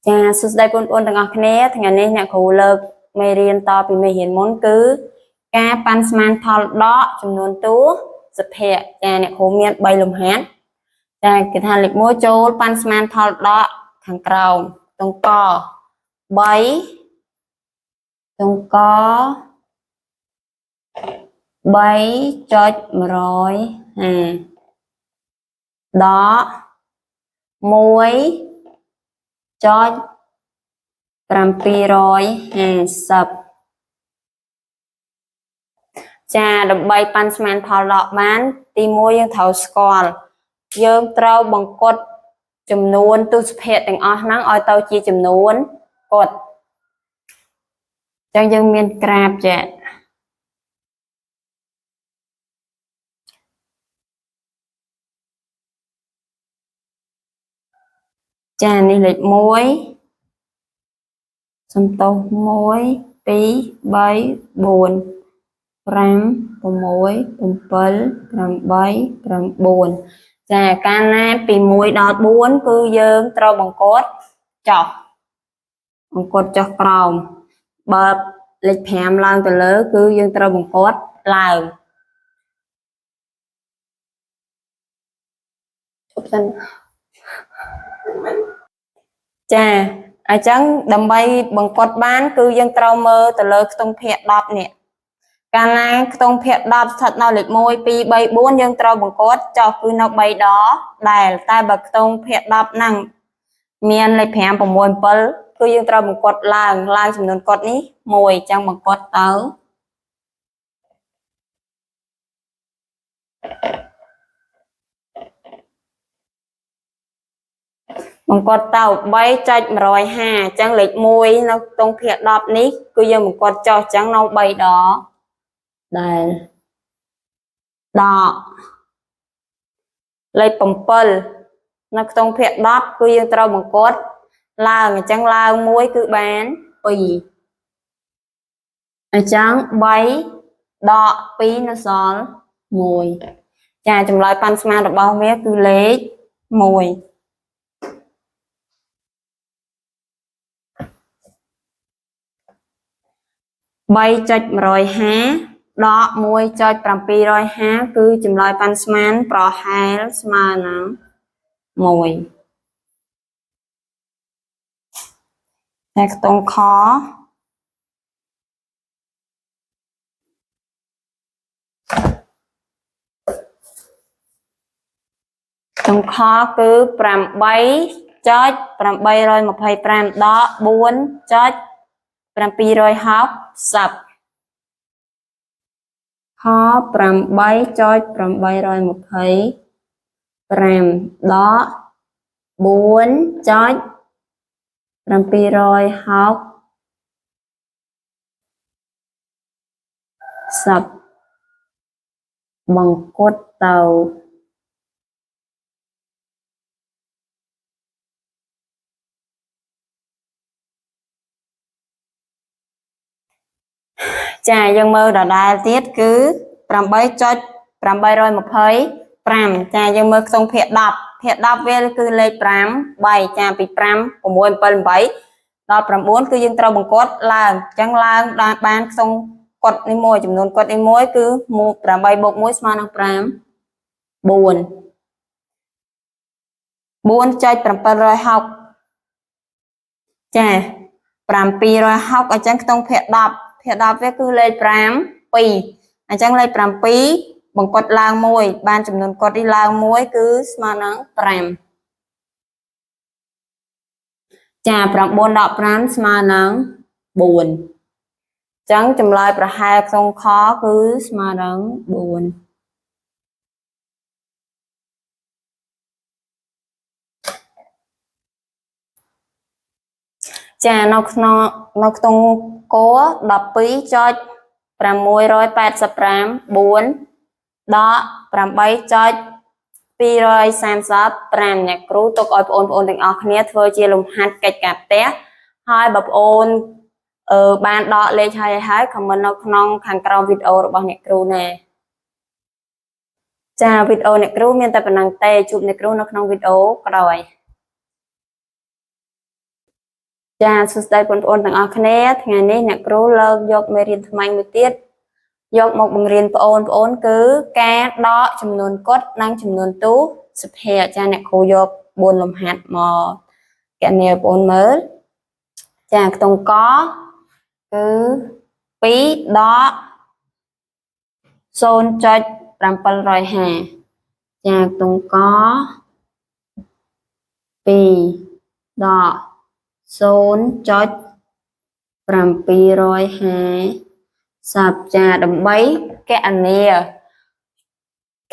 Cha sút đây bốnទាំងអស់គ្នាថ្ងៃនេះអ្នកគ្រូលើកមេរៀនតពីមេរៀនមុនគឺការប៉ាន់ស្មានផលដកចំនួនតួសុភ័ក្រចាអ្នកគ្រូមាន3លំហាត់ចាគេថាលេខ1ចូលប៉ាន់ស្មានផលដកខាងក្រោមទង្ក3ទង្ក3.150ដក1.750ចាដើម្បីប៉ាន់ស្មានផលដកបានទី1យើងត្រូវស្គាល់យើងត្រូវបង្កត់ចំនួនទិសភ័ក្រទាំងអស់ហ្នឹងឲ្យទៅជាចំនួនកត់អញ្ចឹងយើងមានក្រាបចាចានេះលេខ1សំទោស1 2 3 4 5 6 7 8 9ចាកាលណាពី1ដល់4គឺយើងត្រូវបង្កត់ចុះក្រោមបើលេខ5ឡើងទៅលើគឺយើងត្រូវបង្កត់ឡើងជប់សិនចាអញ្ចឹងដើម្បីបង្កត់បានគឺយើងត្រូវមើលទៅលើខ្ទង់ភាគ10នេះកាលណាខ្ទង់ភាគ10ស្ថិតនៅលេខ1 2 3 4យើងត្រូវបង្កត់ចុះគឺនៅ3ដដែលតែបើខ្ទង់ភាគ10ហ្នឹងមានលេខ5 6 7គឺយើងត្រូវបង្កត់ឡើងចំនួនកត់នេះ1អញ្ចឹងបង្កត់ទៅបង្កត់ទៅ 3.150 អញ្ចឹងលេខ1នៅខ្ទង់ភាគ10នេះគឺយើងបង្កត់ចុះអញ្ចឹងនៅ3ដដែលដកលេខ7នៅខ្ទង់ភាគ10គឺយើងត្រូវបង្កត់ឡើងអញ្ចឹងឡើង1គឺបាន2អញ្ចឹង3ដក2នៅសល់1ចាចម្លើយប៉ាន់ស្មានរបស់វាគឺលេខ1 3.150 ដក 1.750 គឺចម្លើយប៉ាន់ស្មានប្រហែលស្មើនឹង1តែខ្ទង់ខគឺ 8.825 ដក 4.760 ខ 8.825 ដក 4.760 បង្កត់ទៅចាយើងមើលដដែលទៀតគឺ 8.825 ចាយើងមើលខ្ទង់ភាគ10វាគឺលេខ5 3ចាពី5 6 7 8ដល់9គឺយើងត្រូវបង្កត់ឡើងអញ្ចឹងឡើងបានខ្ទង់កត់នេះមួយចំនួនកត់នេះមួយគឺ8 + 1 ស្មើនឹង5 4.760 ចា760អញ្ចឹងខ្ទង់ភាគ10វាគឺលេខ5 2អញ្ចឹងលេខ7បង្កត់ឡើង1បានចំនួនកត់នេះឡើង1គឺស្មើនឹង5ចា9ដក5ស្មើនឹង4អញ្ចឹងចម្លើយប្រហែលខ្ទង់ខគឺស្មើនឹង4ចានៅខ្ទង់ក12.685 4ដក 8.235 អ្នកគ្រូទុកឲ្យបងប្អូនទាំងអស់គ្នាធ្វើជាលំហាត់កិច្ចការផ្ទះហើយបើបងប្អូនបានដកលេខហើយខមមិននៅក្នុងខាងក្រោមវីដេអូរបស់អ្នកគ្រូណាចាវីដេអូអ្នកគ្រូមានតែប៉ុណ្្នឹងទេជួបអ្នកគ្រូនៅក្នុងវីដេអូក្រោយ ចាសួស្តីបងប្អូនទាំងអស់គ្នាថ្ងៃនេះអ្នកគ្រូលើកយកមេរៀនថ្មីមួយទៀតយកមកបង្រៀនបងប្អូនគឺការដកចំនួនកុដនិងចំនួនទូសុភ័ក្រចាអ្នកគ្រូយក4លំហាត់មកកណែបងប្អូនមើលចាខ្ទង់កគឺ2ដក 0.750 ចាខ្ទង់ក2ដក 0.750 ចាដើម្បីកណនា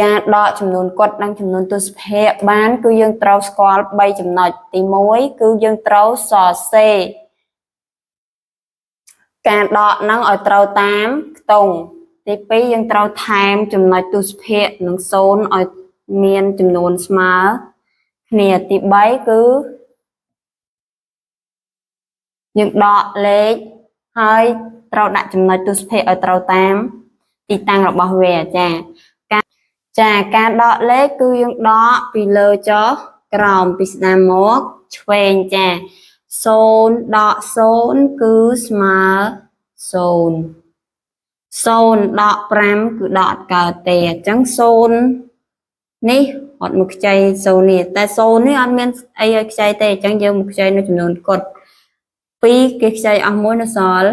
ការដកចំនួនកុដនិងចំនួនទូសុភ័ក្របានគឺយើងត្រូវស្គាល់3ចំណុចទី1គឺយើងត្រូវសរសេរការដកនឹងឲ្យត្រូវតាមខ្ទង់ទី2យើងត្រូវថែមចំណុចទូសុភ័ក្រនិង0ឲ្យមានចំនួនស្មើគ្នាទី3គឺយើងដកលេខហើយត្រូវដាក់ចំណុចទូសុភ័ក្រឲ្យត្រូវតាមទីតាំងរបស់វាចាការដកលេខគឺយើងដកពីលើចុះក្រោមពីស្ដាំមកឆ្វេងចា0ដក0គឺស្មើ0 0ដក5គឺដកអត់កើតទេអញ្ចឹង0នេះអត់មកខ្ចី0នេះតែ0នេះអត់មានអីឲ្យខ្ចីទេអញ្ចឹងយើងមកខ្ចីនៅចំនួនកុដ2គេខ្ចីអស់1នៅសល់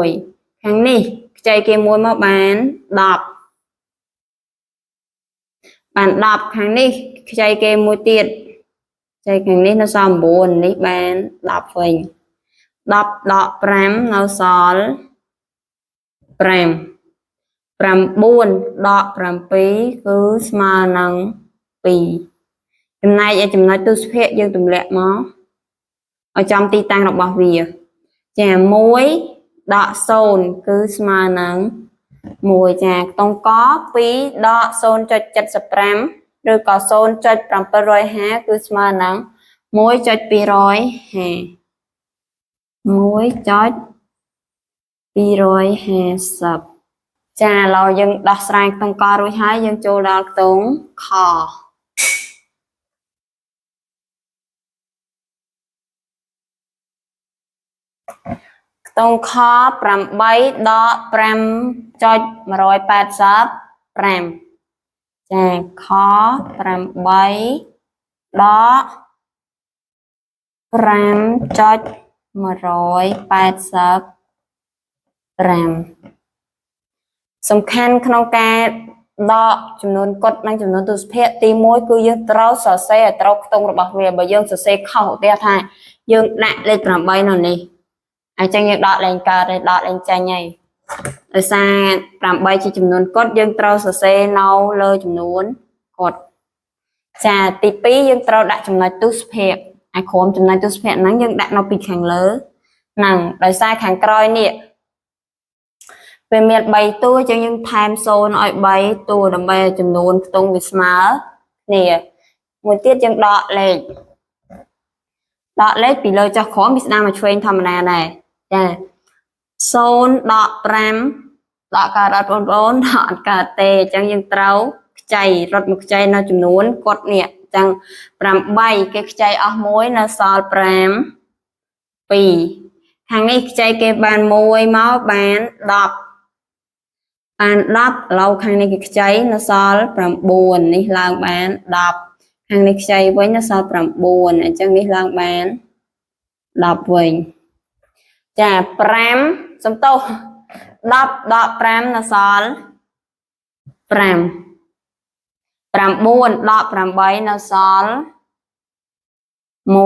1ខាងនេះខ្ចីគេ1មកបាន10ខាងនេះខ្ចីគេ1ទៀតខ្ចីខាងនេះនៅសល់9នេះបាន10វិញ10ដក5នៅសល់5 9ដក7គឺស្មើនឹង2ចំណែកឯចំណុចទូសុភ័ក្រយើងទម្លាក់មកឲ្យចំទីតាំងរបស់វាចា1ដក0គឺស្មើនឹង1ចាខ្ទង់ក2ដក 0.75 ឬក៏ 0.750 គឺស្មើនឹង 1.250 ចាឥឡូវយើងដោះស្រាយខ្ទង់ករួចហើយយើងចូលដល់ខ្ទង់ខខ្ទង់ខ8ដក 5.185 ចាខ8ដក 5.185 សំខាន់ក្នុងការដកចំនួនកុដនិងចំនួនទូសុភ័ក្រទី1គឺយើងត្រូវសរសេរឲ្យត្រូវខ្ទង់របស់វាបើយើងសរសេរខុសឧទាហរណ៍ថាយើងដាក់លេខ8នៅនេះអញ្ចឹងយើងដកលេខកើតហើយដកលេខចាញ់ហើយដោយសារ8ជាចំនួនកុដយើងត្រូវសរសេរនៅលើចំនួនកុដចាទី2យើងត្រូវដាក់ចំណុចទូសុភ័ក្រឲ្យក្រុមចំណុចទូសុភ័ក្រហ្នឹងយើងដាក់នៅពីខាងលើហ្នឹងដោយសារខាងក្រោយនេះវាមាន3តួអញ្ចឹងយើងថែម0ឲ្យ3តួដើម្បីឲ្យចំនួនខ្ទង់វាស្មើគ្នាមួយទៀតយើងដកលេខពីលើចុះក្រោមពីស្ដាំមកឆ្វេងធម្មតាដែរចា0ដក5ដកកើតអត់បងប្អូនដកអត់កើតទេអញ្ចឹងយើងត្រូវខ្ចីរត់មកខ្ចីនៅចំនួនកុដនេះអញ្ចឹង8គេខ្ចីអស់1នៅសល់5 2ខាងនេះខ្ចីគេបាន1មកបាន10ឥឡូវខាងនេះគេខ្ចីនៅសល់9នេះឡើងបាន10ខាងនេះខ្ចីវិញនៅសល់9អញ្ចឹងនេះឡើងបាន10វិញចា5សំទោស10ដក5នៅសល់5 9ដក8នៅសល់1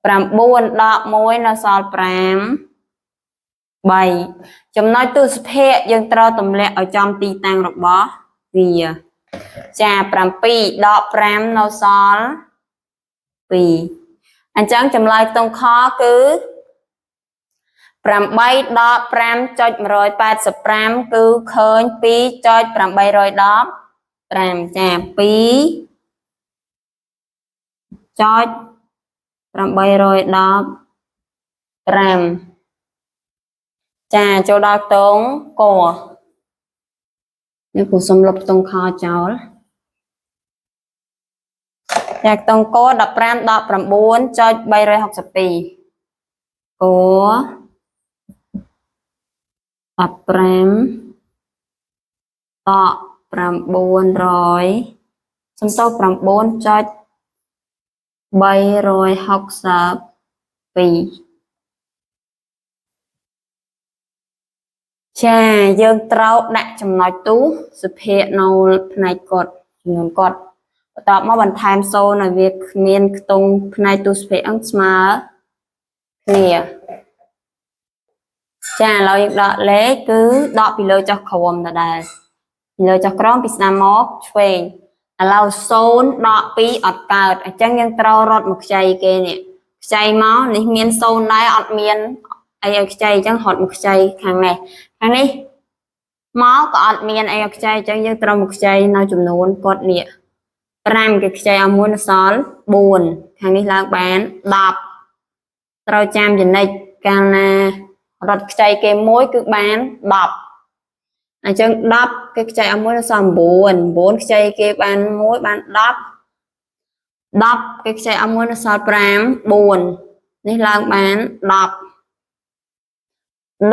9ដក1នៅសល់5 3ចំណុចទូសុភ័ក្រយើងត្រូវទម្លាក់ឲ្យចំទីតាំងរបស់វាចា7ដក5នៅសល់2អញ្ចឹងចម្លើយខ្ទង់ខគឺ8ដក 5.185 គឺឃើញ 2.815 ចា2.815ចាចូលដល់ខ្ទង់កនេះគ្រូសុំលុបខ្ទង់ខចោលចាខ្ទង់ក15ដក 9.362 của 15 ต่อ 900 សំទោស 9.362 ចាយើងត្រូវដាក់ចំណុចទូសុភ័ក្រនៅផ្នែកកត់ចំនួនកត់បន្ទាប់មកបន្ថែម0ឲ្យវាគ្មានខ្ទង់ផ្នែកទូសុភ័ក្រអង្គស្មើគ្នាចាឥឡូវយើងដកលេខគឺដកពីលើចុះក្រោមដដែលពីលើចុះក្រោមពីស្ដាំមកឆ្វេងឥឡូវ0ដក2អត់កើតអញ្ចឹងយើងត្រូវរត់មកខ្ចីគេនេះខ្ចីមកនេះមាន0ដែរអត់មានអីឲ្យខ្ចីអញ្ចឹងរត់មកខ្ចីខាងនេះមកក៏អត់មានអីឲ្យខ្ចីអញ្ចឹងយើងត្រូវមកខ្ចីនៅចំនួនគាត់នេះ5គេខ្ចីឲ្យមួយនៅសល់4ខាងនេះឡើងបាន10ត្រូវចាំចំណិចកាលណារត់ខ្ចីគេមួយគឺបាន10អញ្ចឹង10គេខ្ចីឲ្យមួយនៅសល់9 9ខ្ចីគេបានមួយបាន10 10គេខ្ចីឲ្យមួយនៅសល់5 4នេះឡើងបាន10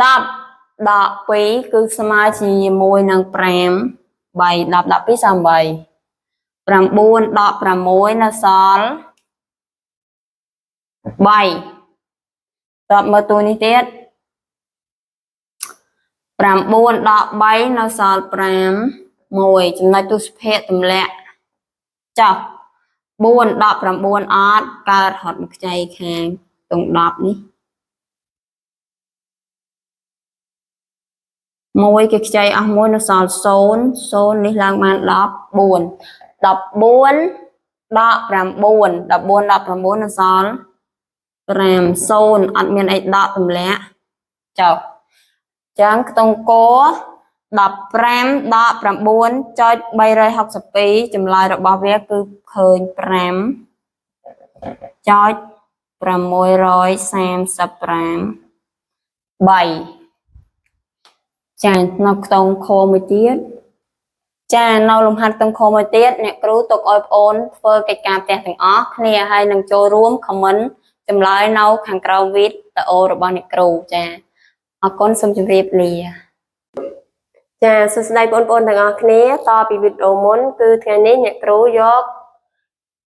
10ដក2គឺស្មើជាមួយនឹង5 3 10ដក2 38 9ដក6នៅសល់3តបមើលតួនេះទៀត9ដក3នៅសល់5 1ចំណុចទូសុភ័ក្រទម្លាក់ចុះ4ដក9អត់កើតហត់មកខ្ចីខាងតង់10នេះមួយគេខ្ចីអស់មួយនៅសល់0 0នេះឡើងបាន14 14ដក9 14ដក9នៅសល់5 0អត់មានអីដកទម្លាក់ចុះចឹងខ្ទង់គ15ដក 9.362 ចម្លើយរបស់វាគឺឃើញ 5.635 3ចានៅខ្ទង់ខមួយទៀតចានៅលំហាត់ខ្ទង់ខមួយទៀតអ្នកគ្រូទុកឲ្យបងអូនធ្វើកិច្ចការផ្ទះទាំងអស់គ្នាហើយនឹងចូលរួម comment ចម្លើយនៅខាងក្រោមវីដេអូរបស់អ្នកគ្រូចាអរគុណសូមជម្រាបលាចាសួស្តីបងប្អូនទាំងអស់គ្នាតពីវីដេអូមុនគឺថ្ងៃនេះអ្នកគ្រូយក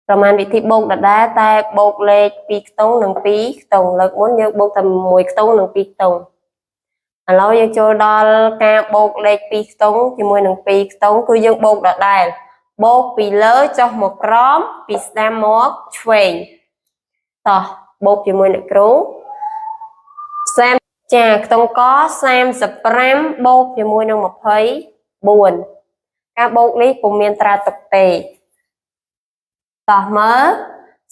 ប្រមាណវិធីបូកដដែលតែបូកលេខ2ខ្ទង់និង2ខ្ទង់លើកមុនយើងបូកតែ1ខ្ទង់និង2ខ្ទង់ឥឡូវយើងចូលដល់ការបូកលេខ2ខ្ទង់ជាមួយនឹង2ខ្ទង់គឺយើងបូកដដែលបូកពីលើចុះមកក្រោមពីស្ដាំមកឆ្វេងតោះបូកជាមួយអ្នកគ្រូចាខ្ទង់ក35បូកជាមួយនឹង24ការបូកនេះពុំមានត្រាទុកទេតោះមើល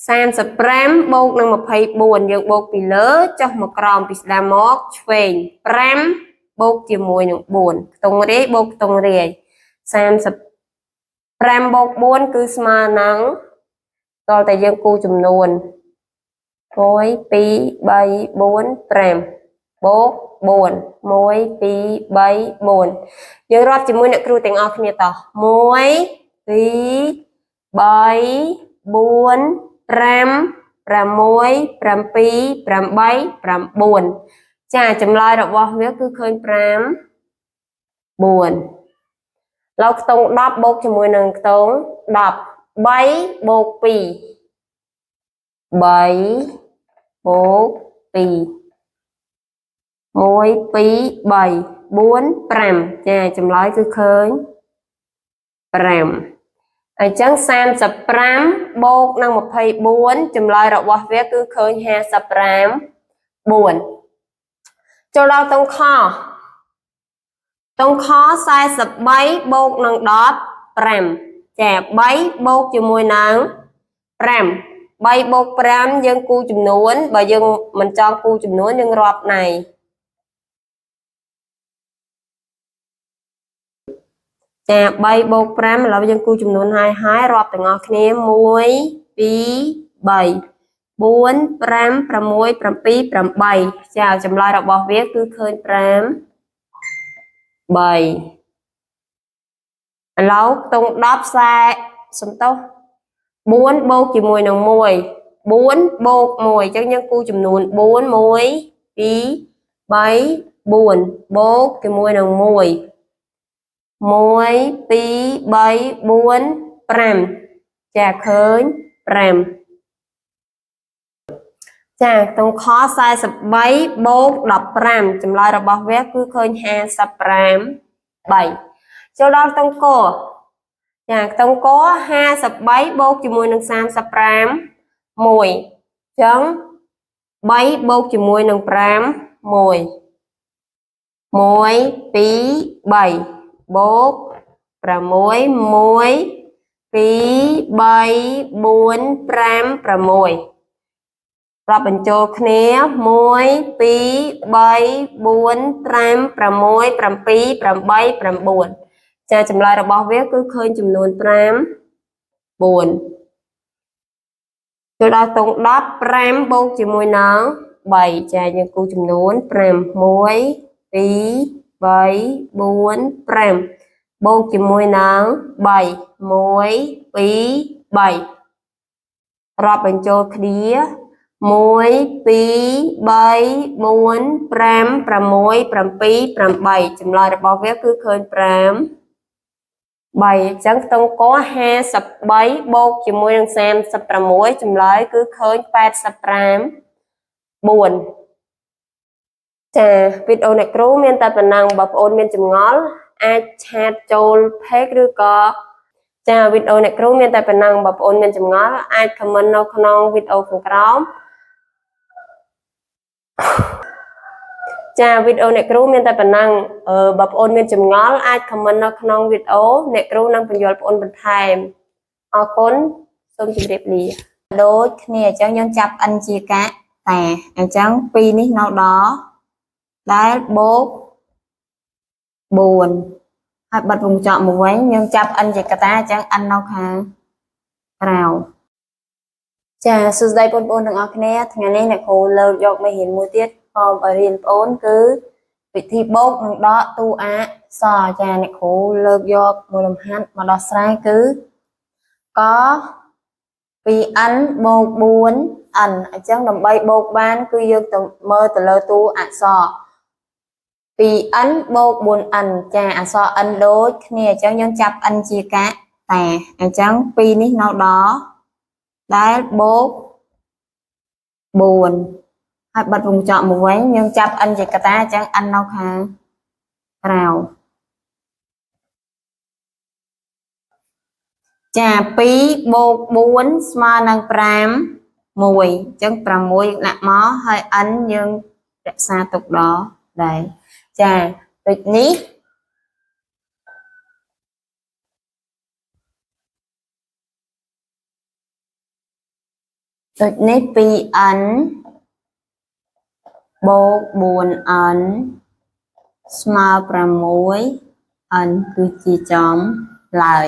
35បូកនឹង24យើងបូកពីលើចុះមកក្រោមពីស្ដាំមកឆ្វេង5បូកជាមួយនឹង4ខ្ទង់រាយបូកខ្ទង់រាយ35បូក4គឺស្មើនឹងតើតែយើងគូចំនួន1 2 3 4 5បូក4 1 2 3 4យើងរាប់ជាមួយអ្នកគ្រូទាំងអស់គ្នាតោះ1 2 3 4 5 6 7 8 9ចាចម្លើយរបស់វាគឺឃើញ5 4ឡូវខ្ទង់10បូកជាមួយនឹងខ្ទង់10 3បូក2 3បូក2 1 2 3 4 5ចាចម្លើយគឺឃើញ5អញ្ចឹង35បូកនឹង24ចម្លើយរបស់វាគឺឃើញ55 4ចូលដល់តុងខ43បូកនឹង15ចា3បូកជាមួយនឹង5 3បូក5យើងគូចំនួនបើយើងមិនចង់គូចំនួនយើងរាប់ណៃចា3បូក5ឥឡូវយើងគូចំនួនហើយរាប់ទាំងអស់គ្នា1 2 3 4 5 6 7 8ចាចម្លើយរបស់វាគឺឃើញ5 3ឥឡូវខ្ទង់10ខ្សែសំទោស4បូកជាមួយនឹង1 4បូក1អញ្ចឹងយើងគូចំនួន4 1 2 3 4 bốជាមួយនឹង1 1 2 3 4 5ចាឃើញ5ចាក្នុងខ43បូក15ចម្លើយរបស់វាគឺឃើញ55 3ចូលដល់ក្នុងកចាក្នុងក53បូកជាមួយនឹង35 1អញ្ចឹង3បូកជាមួយនឹង5 1 1 2 3បូក6 1 2 3 4 5 6រាប់បញ្ចូលគ្នា1 2 3 4 5 6 7 8 9ចាចម្លើយរបស់វាគឺឃើញចំនួន5 4ចូលដល់តុង10 5បូកជាមួយនឹង3ចាយើងគូចំនួន5 1 2 3 4 5បូកជាមួយនឹង3 1 2 3រាប់បញ្ចូលគ្នា1 2 3 4 5 6 7 8 9ចម្លើយរបស់វាគឺឃើញ5 3អញ្ចឹងក្នុងក53បូកជាមួយនឹង36ចម្លើយគឺឃើញ85 4ចាវីដេអូអ្នកគ្រូមានតែប៉ុណ្ណឹងបើបងប្អូនមានចម្ងល់អាចឆាតចូល page ឬក៏ចាវីដេអូអ្នកគ្រូមានតែប៉ុណ្ណឹងបើបងប្អូនមានចម្ងល់អាច comment នៅក្នុងវីដេអូខាងក្រោមចាវីដេអូអ្នកគ្រូមានតែប៉ុណ្ណឹងបើបងប្អូនមានចម្ងល់អាច comment នៅក្នុងវីដេអូអ្នកគ្រូនឹងបញ្យល់បងប្អូនបន្ថែមអរគុណសូមជម្រាបលាដូចគ្នាអញ្ចឹងយើងចាប់ n ជាកាកតែអញ្ចឹង2នេះនៅដល់ដែលបូក4ហើយបិទវងចក់មកវិញយើងចាប់ n ជាកតាអញ្ចឹង n នៅខាងក្រៅចាសួស្តីបងប្អូនទាំងអស់គ្នាថ្ងៃនេះអ្នកគ្រូលើកយកមេរៀនមួយទៀតមករៀនបងប្អូនគឺវិធីបូកនិងដកតួអក្សរចាអ្នកគ្រូលើកយកមួយលំហាត់មកដោះស្រាយគឺក 2n បូក 4n អញ្ចឹងដើម្បីបូកបានគឺយើងទៅមើលទៅលើតួអក្សរ 2n បូក 4n ចាអក្សរ n ដូចគ្នាអញ្ចឹងយើងចាប់ n ជាកាកតែអញ្ចឹង2នេះនៅដល់ដែលបូក4ហើយបិទវងចក់មកវិញយើងចាប់ n ជាកតាអញ្ចឹង n នៅខាងក្រៅចា2បូក4ស្មើនឹង5 1អញ្ចឹង6ដាក់មកហើយ n យើងរក្សាទុកដល់ដែរចាដូចនេះ2n បូក 4n ស្មើ 6n គឺជាចំឡើយ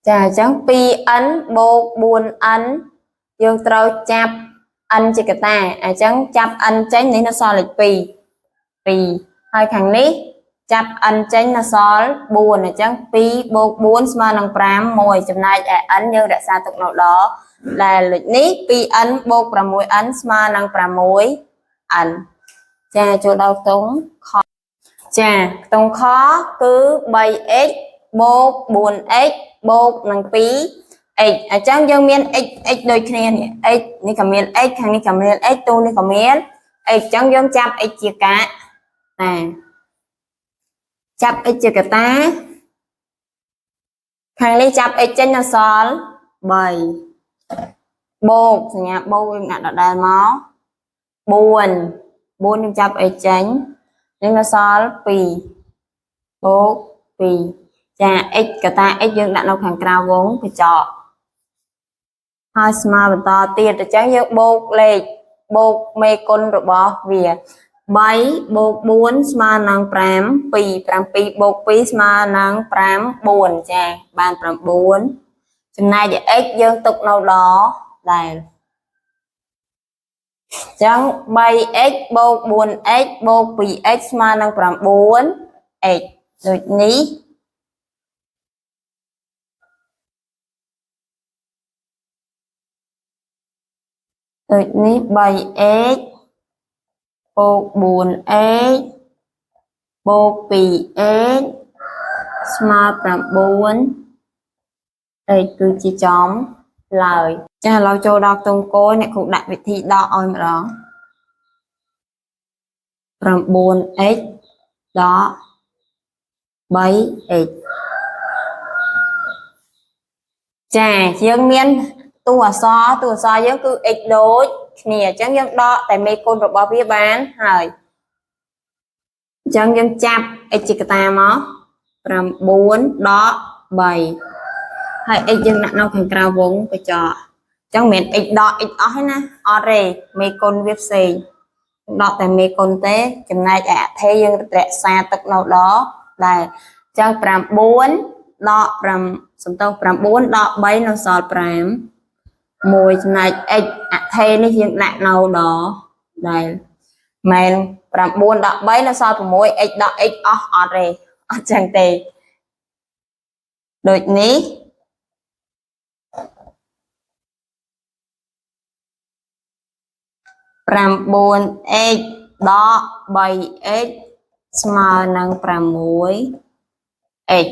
ចាអញ្ចឹង 2n បូក 4n យើងត្រូវចាប់ n ជាកតាអញ្ចឹងចាប់ n ចេញនេះនៅសល់លេខ2ហើយខាងនេះចាប់ n ចេញនៅសល់4អញ្ចឹង2បូក4ស្មើនឹង5 1ចំណែកឯ n យើងរក្សាទុកនៅដល់ដែលលេខនេះ 2n បូក 6n ស្មើនឹង 6n ចាចូលដល់ខ្ទង់ខចាខ្ទង់ខគឺ 3x បូក 4x បូកនឹង 2x អញ្ចឹងយើងមាន x ដូចគ្នានេះ x នេះក៏មាន x ខាងនេះក៏មាន x ទូនេះក៏មាន x អញ្ចឹងយើងចាប់ x ជាកាកចាប់ x ជាកតាខាងនេះចាប់ x ចេញនៅសល់3បូកសញ្ញាបូកយើងដាក់ដដែលមក4យើងចាប់ x ចេញយើងនៅសល់2បូក2ចា x កតា x យើងដាក់នៅខាងក្រៅវងកញ្ចក់ហើយស្មើបន្តទៀតអញ្ចឹងយើងបូកលេខបូកមេគុណរបស់វា3បូក4ស្មើនឹង5 2 7បូក2ស្មើនឹង5 4ចាបាន9ចំណែកឯ x យើងទុកនៅដល់ដែលអញ្ចឹង 3x បូក 4x បូក 2x ស្មើនឹង 9x ដូចនេះ3x បូក 4x បូក 2x ស្មើ 9x គឺជាចំឡើយចាឥឡូវចូលដល់ខ្ទង់គោលអ្នកគ្រូដាក់វិធីដកឲ្យម្ដង 9x ដក 3x ចាយើងមានតួអក្សរយើងគឺ x ដូចគ្នាអញ្ចឹងយើងដកតែមេគុណរបស់វាបានហើយអញ្ចឹងយើងចាប់ x ជាកតាមក9ដក 3ហើយ x យើងដាក់នៅខាងក្រៅវងកញ្ចក់អញ្ចឹងមិនមែន x ដក x អស់ទេណាអត់ទេមេគុណវាផ្សេងដកតែមេគុណទេចំណែកឯអថេយើងរក្សាទឹកនៅដល់ដែរអញ្ចឹង9ដក5សំទោស9ដក3នៅសល់5 1ចំណែក x អថេនេះយើងដាក់នៅដល់ដែរមែន9ដក3នៅសល់6 x ដក x អស់អត់ទេអត់ចឹងទេដូចនេះ 9x ដក 3x ស្មើនឹង 6x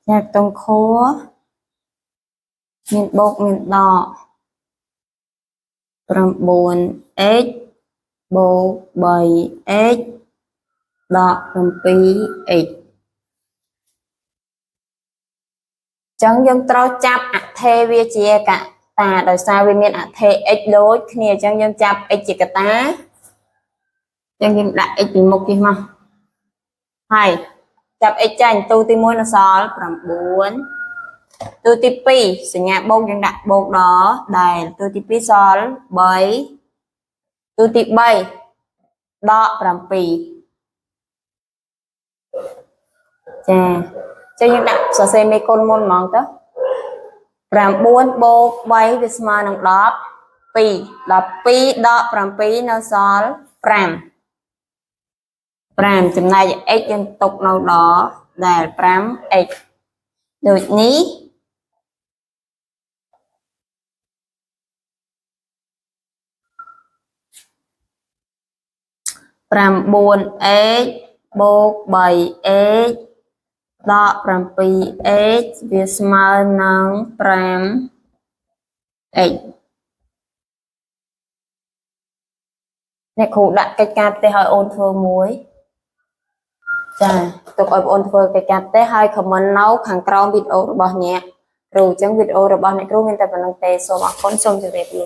ចាខ្ទង់ខួរមានបូកមានដក 9x បូក 3x ដក 7x ចឹងយើងត្រូវចាប់អថេវាជាកតាដោយសារវាមានអថេ x ដូចគ្នាអញ្ចឹងយើងចាប់ x ជាកតាអញ្ចឹងយើងដាក់ x ពីមុខនេះមកហើយចាប់ x ចាញ់ទូទី1នៅសល់9ទូទី2សញ្ញាបូកយើងដាក់បូកដល់ដែលទូទី2សល់3ទូទី3ដក7ចាចឹងយើងដាក់សរសេរមេគុណមុនហ្មងទៅ9បូក3វាស្មើនឹង12 12ដក7នៅសល់5ចំណែក x យើងទុកនៅដល់ដែល 5x ដូចនេះ9x បូក 3x ដក 7x វាស្មើនឹង 5x អ្នកគ្រូដាក់កិច្ចការផ្ទះឲ្យអូនធ្វើមួយចាទុកឲ្យបងអូនធ្វើកិច្ចការផ្ទះហើយ comment នៅខាងក្រោមវីដេអូរបស់អ្នកគ្រូអញ្ចឹងវីដេអូរបស់អ្នកគ្រូមានតែប៉ុណ្្នឹងទេសូមអរគុណសូមជម្រាបលា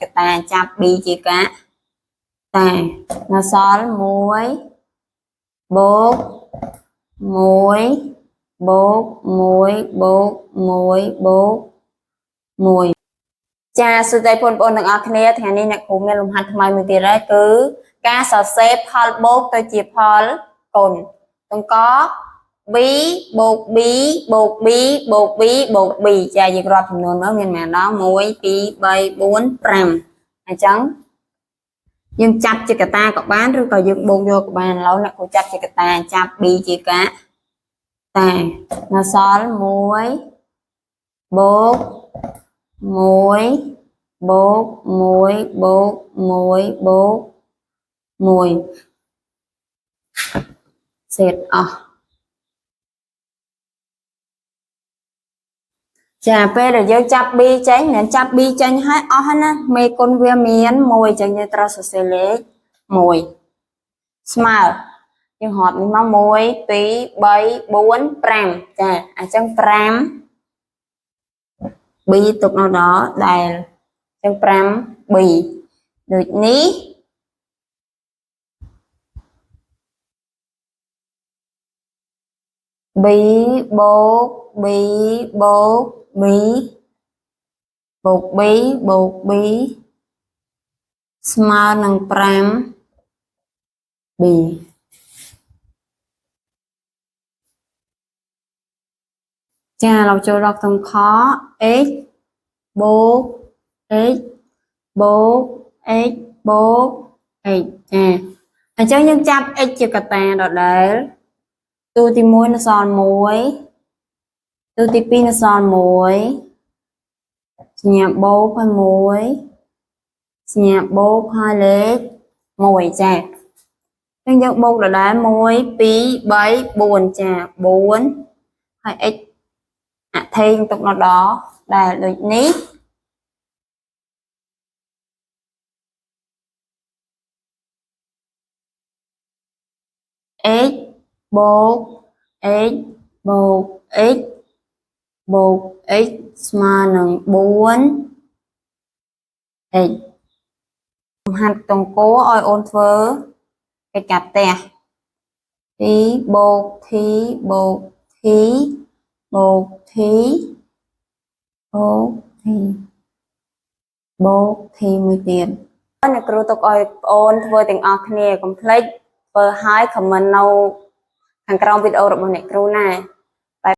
កតាចាប់ B ជាកាតែនៅសល់1បូក1បូក1បូក1បូក1ចាសួស្តីបងប្អូនទាំងអស់គ្នាថ្ងៃនេះអ្នកគ្រូមានលំហាត់ថ្មីមួយទៀតហើយគឺការសរសេរផលបូកទៅជាផលគុណទាំងក b បូក b បូក b បូក b បូក b ចាយើងរាប់ចំនួនមកមានប៉ុន្មានដង1 2 3 4 5អញ្ចឹងយើងចាប់ជាកតាក៏បានឬក៏យើងបូកយកក៏បានឥឡូវអ្នកគ្រូចាប់ជាកតាចាប់ b ជាកាតែនៅសល់1បូក1បូក1បូក1បូក1សេតអស់ចាពេលដែលយើងចាប់ b ចេញមិនចាប់ b ចេញហើយអស់ណាមេគុណវាមាន1អញ្ចឹងយើងត្រូវសរសេរលេខ1ស្មើយើងរាប់នេះមក1 2 3 4 5ចាអញ្ចឹង5 b ទុកនៅដល់ដែលអញ្ចឹង5 b ដូចនេះb បូក b បូក b បូក b បូក b ស្មើនឹង 5b ចាเราចូលដល់ខ្ទង់ខ x បូក x បូក x បូក x ចាអញ្ចឹងយើងចាប់ x ជាកតាដដែលទូទី1នៅសល់1ទូទី2នៅសល់1 សញ្ញាបូកហើយ1សញ្ញាបូកហើយលេខ1ចាអញ្ចឹងយើងបូកដដែល1 2 3 4ចា4ហើយ x អថេងទុកនៅដល់ដែលដូចនេះ x បូក x បូក x បូក x ស្មើនឹង4 x ខ្ញុំហាត់តង្គោឲ្យអូនធ្វើកិច្ចការផ្ទះ2បូក t បូក t បូក t បូក t បូក t មួយទៀតអ្នកគ្រូទុកឲ្យបងអូនធ្វើទាំងអស់គ្នាកុំភ្លេចធ្វើឲ្យ comment នៅខាងក្រោមវីដេអូរបស់អ្នកគ្រូណា